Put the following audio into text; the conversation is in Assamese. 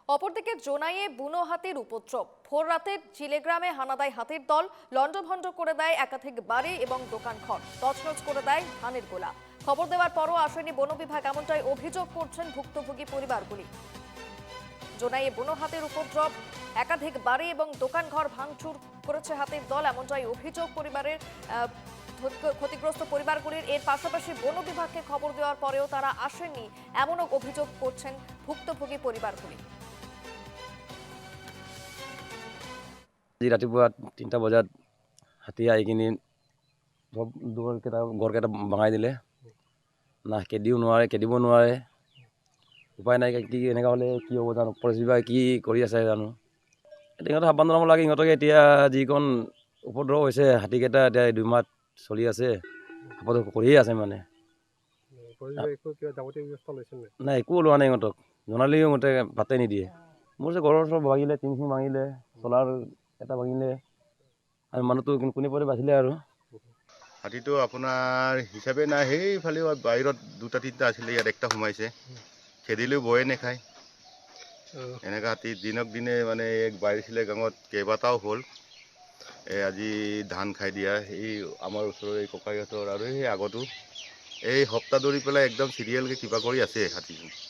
অপরদিকে জোনাইয়ে বুনো হাতির উপদ্রব। ভোর রাতে চিলেগ্রামে হানা দেয় হাতির দল, লন্ডভন্ড করে দেয় একাধিক বাড়ি এবং দোকানঘর, তছনছ করে দেয় ধানের গোলা। খবর দেওয়ার পরও আসেনি বন বিভাগ, এমনটাই অভিযোগ করছেন ভুক্তভোগী পরিবারগুলি। জোনাইয়ে বুনো হাতির উপদ্রব, একাধিক বাড়ি এবং দোকানঘর ভাঙচুর করেছে হাতির দল, এমনটাই অভিযোগ পরিবারের ক্ষতিগ্রস্ত পরিবারগুলির। এর পাশাপাশি বন বিভাগকে খবর দেওয়ার পরেও তারা আসেননি, এমনও অভিযোগ করছেন ভুক্তভোগী পরিবারগুলি। আজি ৰাতিপুৱা ৩টা বজাত হাতী আহি কিনি চব ঘৰকেইটা ভঙাই দিলে। না খেদিব নোৱাৰে, উপায় নাই। কি এনেকুৱা হ'লে কি হ'ব জানো, ফৰেষ্ট বিভাগে কি কৰি আছে জানো। এতিয়া ইহঁতে সাৱধান জনাব লাগে ইহঁতকে। এতিয়া যিকণ উপদ্ৰৱ হৈছে হাতীকেইটা, এতিয়া 2 মাহ চলি আছে, সাৱধান কৰিয়ে আছে মানে। নাই একো লোৱা নাই ইহঁতক, জনালেও ইহঁতে ভাতে নিদিয়ে। মোৰ যে ঘৰৰ চব ভাঙিলে, টিং চিং ভাঙিলে, চলাৰ এটা ভাঙিলে, আৰু মানুহটো কোনে পৰে বাচিলে আৰু। হাতীটো আপোনাৰ হিচাপে নাই, সেইফালেও বাহিৰত 2টা 3টা আছিলে, ইয়াত একটা সোমাইছে। খেদিলেও বয়ে নাখায়। এনেকুৱা হাতী দিনক দিনে মানে এক বাঢ়িছিলে গাঁৱত, কেইবাটাও হ'ল। আজি ধান খাই দিয়া এই আমাৰ ওচৰৰ এই ককাইহঁতৰ, আৰু সেই আগতো এই সপ্তাহ ধৰি পেলাই একদম চিৰিয়েলকৈ কিবা কৰি আছে হাতীটো।